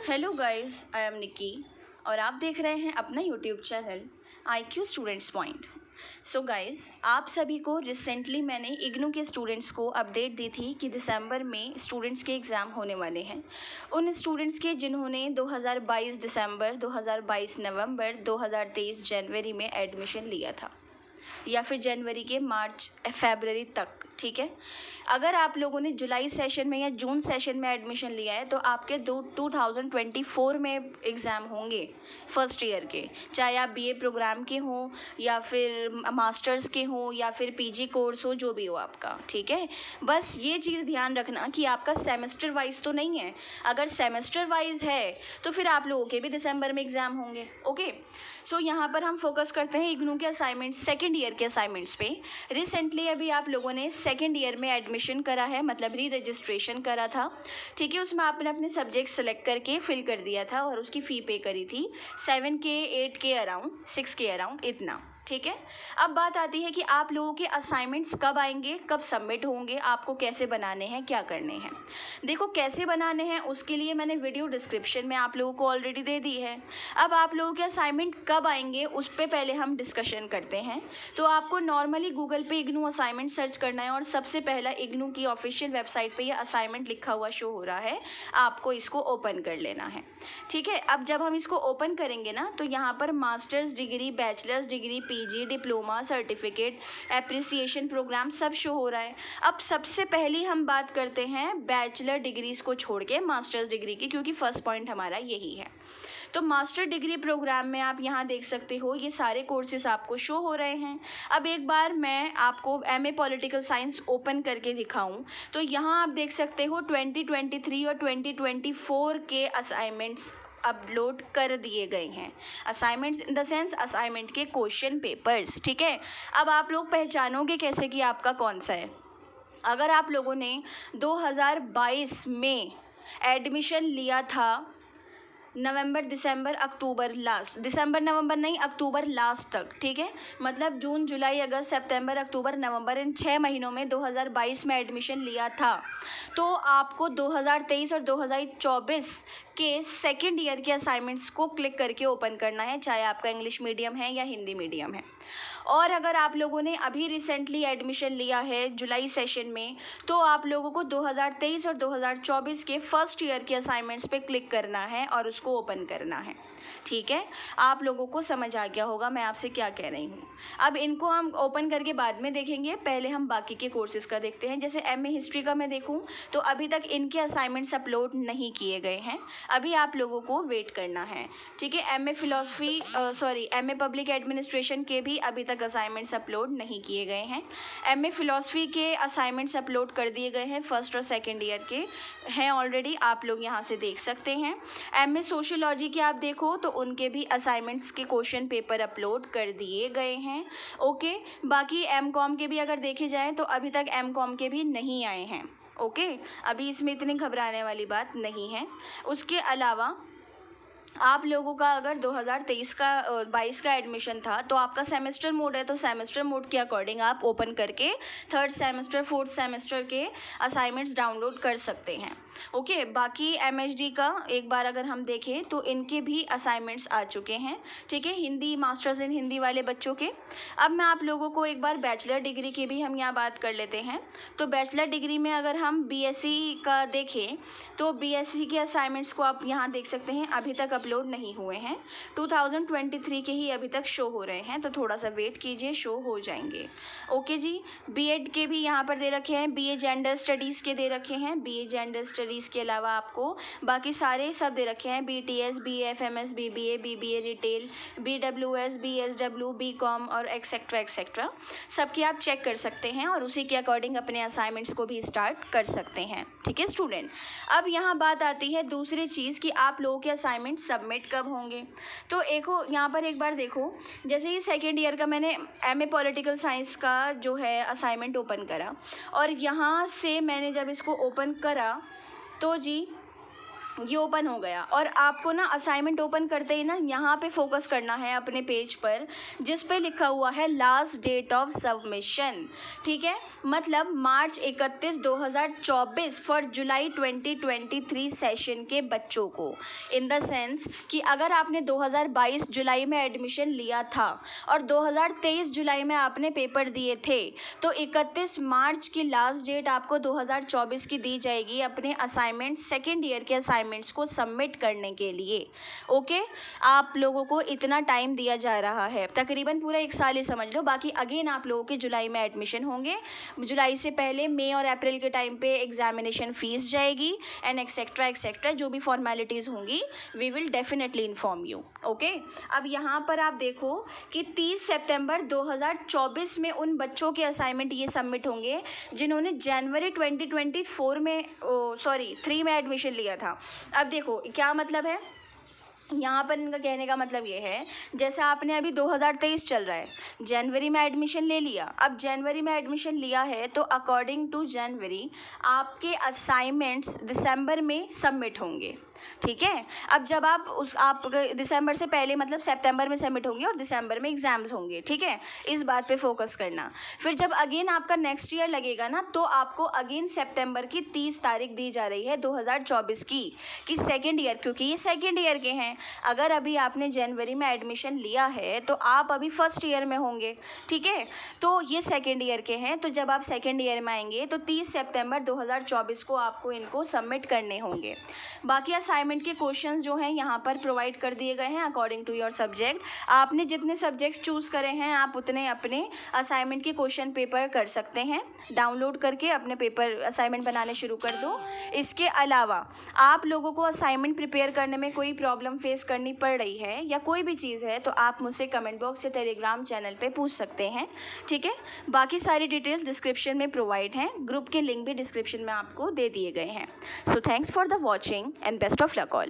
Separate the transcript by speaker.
Speaker 1: Hello guys, I am निकी और आप देख रहे हैं अपना YouTube channel IQ students point. So guys, आप सभी को रिसेंटली मैंने इग्नू के स्टूडेंट्स को अपडेट दी थी कि दिसंबर में स्टूडेंट्स के एग्ज़ाम होने वाले हैं। उन स्टूडेंट्स के जिन्होंने 2022 दिसंबर, 2022 नवंबर, 2023 जनवरी में एडमिशन लिया था या फिर जनवरी के मार्च फरवरी तक, ठीक है। अगर आप लोगों ने जुलाई सेशन में या जून सेशन में एडमिशन लिया है तो आपके 2024 में एग्ज़ाम होंगे फर्स्ट ईयर के, चाहे आप BA प्रोग्राम के हों या फिर मास्टर्स के हों या फिर PG कोर्स हो, जो भी हो आपका, ठीक है। बस ये चीज़ ध्यान रखना कि आपका सेमेस्टर वाइज तो नहीं है। अगर सेमेस्टर वाइज है तो फिर आप लोगों के भी दिसंबर में एग्ज़ाम होंगे, ओके। सो यहाँ पर हम फोकस करते हैं इग्नू के असाइनमेंट्स, सेकेंड ईयर के असाइनमेंट्स पे। रिसेंटली अभी आप लोगों ने सेकेंड ईयर में एडमिशन करा है, मतलब री रजिस्ट्रेशन करा था, ठीक है। उसमें आपने अपने सब्जेक्ट सेलेक्ट करके फिल कर दिया था और उसकी फ़ी पे करी थी 7K 8K around 6K around, इतना, ठीक है। अब बात आती है कि आप लोगों के असाइनमेंट्स कब आएंगे, कब सबमिट होंगे, आपको कैसे बनाने हैं, क्या करने हैं। देखो, कैसे बनाने हैं उसके लिए मैंने वीडियो डिस्क्रिप्शन में आप लोगों को ऑलरेडी दे दी है। अब आप लोगों के असाइनमेंट कब आएंगे उस पर पहले हम डिस्कशन करते हैं। तो आपको नॉर्मली गूगल पे इग्नू असाइनमेंट सर्च करना है और सबसे पहला इग्नू की ऑफिशियल वेबसाइट पे ये असाइनमेंट लिखा हुआ शो हो रहा है, आपको इसको ओपन कर लेना है, ठीक है। अब जब हम इसको ओपन करेंगे ना तो यहाँ पर masters degree, bachelors degree, PG, diploma, certificate, appreciation programme सब शो हो रहा है। अब सबसे पहली हम बात करते हैं बैचलर डिग्रीज को छोड़ के मास्टर्स डिग्री की, क्योंकि फर्स्ट पॉइंट हमारा यही है। तो मास्टर डिग्री प्रोग्राम में आप यहाँ देख सकते हो ये सारे कोर्सेज आपको शो हो रहे हैं। अब एक बार मैं आपको MA पॉलिटिकल साइंस ओपन करके दिखाऊं तो यहाँ आप देख सकते हो 2023 और 2024 के असाइनमेंट्स अपलोड कर दिए गए हैं। Assignments in the sense assignment के क्वेश्चन पेपर्स, ठीक है। अब आप लोग पहचानोगे कैसे कि आपका कौन सा है। अगर आप लोगों ने 2022 में एडमिशन लिया था नवंबर, दिसंबर, अक्टूबर लास्ट, दिसंबर नवंबर नहीं, अक्टूबर लास्ट तक, ठीक है। मतलब जून, जुलाई, अगस्त, सितंबर, अक्टूबर, नवंबर, इन 6 महीनों में 2022 में एडमिशन लिया था तो आपको 2023 और 2024 के सेकेंड ईयर के असाइनमेंट्स को क्लिक करके ओपन करना है, चाहे आपका इंग्लिश मीडियम है या हिंदी मीडियम है। और अगर आप लोगों ने अभी रिसेंटली एडमिशन लिया है जुलाई सेशन में तो आप लोगों को 2023 और 2024 के फर्स्ट ईयर के असाइनमेंट्स पे क्लिक करना है और उसको ओपन करना है, ठीक है। आप लोगों को समझ आ गया होगा मैं आपसे क्या कह रही हूँ। अब इनको हम ओपन करके बाद में देखेंगे, पहले हम बाकी के कोर्सेज़ का देखते हैं। जैसे MA हिस्ट्री का मैं देखूँ तो अभी तक इनके असाइनमेंट्स अपलोड नहीं किए गए हैं, अभी आप लोगों को वेट करना है, ठीक है। MA पब्लिक एडमिनिस्ट्रेशन के भी अभी तक असाइनमेंट्स अपलोड नहीं किए गए हैं। MA फिलॉसफी के असाइनमेंट्स अपलोड कर दिए गए हैं, फर्स्ट और सेकेंड ईयर के हैं ऑलरेडी, आप लोग यहाँ से देख सकते हैं। MA सोशियोलॉजी के आप देखो तो उनके भी असाइनमेंट्स के क्वेश्चन पेपर अपलोड कर दिए गए हैं, ओके। बाकी MCOM के भी अगर देखे जाए तो अभी तक MCOM के भी नहीं आए हैं, ओके। अभी इसमें इतनी घबराने वाली बात नहीं है। उसके अलावा आप लोगों का अगर 2023 का 22 का एडमिशन था तो आपका सेमेस्टर मोड है, तो सेमेस्टर मोड के अकॉर्डिंग आप ओपन करके थर्ड सेमेस्टर, फोर्थ सेमेस्टर के असाइनमेंट्स डाउनलोड कर सकते हैं, ओके। बाकी MHD का एक बार अगर हम देखें तो इनके भी असाइनमेंट्स आ चुके हैं, ठीक है, हिंदी, मास्टर्स इन हिंदी वाले बच्चों के। अब मैं आप लोगों को एक बार बैचलर डिग्री की भी हम यहाँ बात कर लेते हैं। तो बैचलर डिग्री में अगर हम BSc का देखें तो BSc के असाइनमेंट्स को आप यहाँ देख सकते हैं, अभी तक अपलोड नहीं हुए हैं, 2023 के ही अभी तक शो हो रहे हैं, तो थोड़ा सा वेट कीजिए, शो हो जाएंगे, ओके जी। BEd के भी यहाँ पर दे रखे हैं, BA जेंडर स्टडीज़ के दे रखे हैं, BA जेंडर स्टडीज़ के अलावा आपको बाकी सारे सब दे रखे हैं, BTS, BFMS, BBA, BBA retail, BWS, BSW, BCom और एक्सेट्रा एक्सेट्रा, सबकी आप चेक कर सकते हैं और उसी के अकॉर्डिंग अपने असाइनमेंट्स को भी स्टार्ट कर सकते हैं, ठीक है स्टूडेंट। अब यहाँ बात आती है दूसरी चीज़ कि आप लोगों के असाइनमेंट सबमिट कब होंगे। तो यहाँ पर एक बार देखो, जैसे ही सेकेंड ईयर का मैंने MA पॉलिटिकल साइंस का जो है असाइनमेंट ओपन करा और यहाँ से मैंने जब इसको ओपन करा तो जी ये ओपन हो गया और आपको ना असाइनमेंट ओपन करते ही ना यहाँ पे फोकस करना है अपने पेज पर, जिस पे लिखा हुआ है लास्ट डेट ऑफ सबमिशन। ठीक है, मतलब मार्च 31, 2024 फॉर जुलाई 2023 सेशन के बच्चों को। इन द सेंस कि अगर आपने 2022 जुलाई में एडमिशन लिया था और 2023 जुलाई में आपने पेपर दिए थे, तो 31 मार्च की लास्ट डेट आपको 2024 की दी जाएगी अपने असाइनमेंट, सेकेंड ईयर के असाइनमेंट्स को सबमिट करने के लिए। ओके, आप लोगों को इतना टाइम दिया जा रहा है, तकरीबन पूरा 1 साल ही समझ लो। बाकी अगेन आप लोगों के जुलाई में एडमिशन होंगे, जुलाई से पहले मई और अप्रैल के टाइम पे एग्जामिनेशन फीस जाएगी एंड एक्सेट्रा एक्सेट्रा, जो भी फॉर्मेलिटीज़ होंगी we will definitely inform you. Okay, अब यहाँ पर आप देखो कि 30 सितंबर 2024 में उन बच्चों के असाइनमेंट ये सबमिट होंगे जिन्होंने जनवरी 2024 में 3 में एडमिशन लिया था। अब देखो क्या मतलब है, यहाँ पर इनका कहने का मतलब ये है, जैसे आपने अभी 2023 चल रहा है, जनवरी में एडमिशन ले लिया। अब जनवरी में एडमिशन लिया है तो अकॉर्डिंग टू जनवरी आपके असाइनमेंट्स दिसंबर में सबमिट होंगे। ठीक है, अब जब आप दिसंबर से पहले मतलब सितंबर में सबमिट होंगे और दिसंबर में एग्ज़ाम्स होंगे। ठीक है, इस बात पे फोकस करना। फिर जब अगेन आपका नेक्स्ट ईयर लगेगा ना, तो आपको अगेन सितंबर की 30 तारीख दी जा रही है 2024 की, कि सेकेंड ईयर, क्योंकि ये सेकेंड ईयर के हैं। अगर अभी आपने जनवरी में एडमिशन लिया है तो आप अभी फर्स्ट ईयर में होंगे। ठीक है, तो ये सेकेंड ईयर के हैं, तो जब आप सेकेंड ईयर में आएंगे तो 30 सितंबर 2024 को आपको इनको सबमिट करने होंगे। बाकी असाइनमेंट के क्वेश्चंस जो हैं यहाँ पर प्रोवाइड कर दिए गए हैं अकॉर्डिंग टू योर सब्जेक्ट। आपने जितने सब्जेक्ट्स चूज़ करे हैं आप उतने अपने असाइनमेंट के क्वेश्चन पेपर कर सकते हैं, डाउनलोड करके अपने पेपर असाइनमेंट बनाने शुरू कर दो। इसके अलावा आप लोगों को असाइनमेंट प्रिपेयर करने में कोई प्रॉब्लम फेस करनी पड़ रही है या कोई भी चीज़ है तो आप मुझसे कमेंट बॉक्स या टेलीग्राम चैनल पे पूछ सकते हैं। ठीक है, बाकी सारी डिटेल्स डिस्क्रिप्शन में प्रोवाइड हैं, ग्रुप के लिंक भी डिस्क्रिप्शन में आपको दे दिए गए हैं। So thanks for the watching and best of luck all.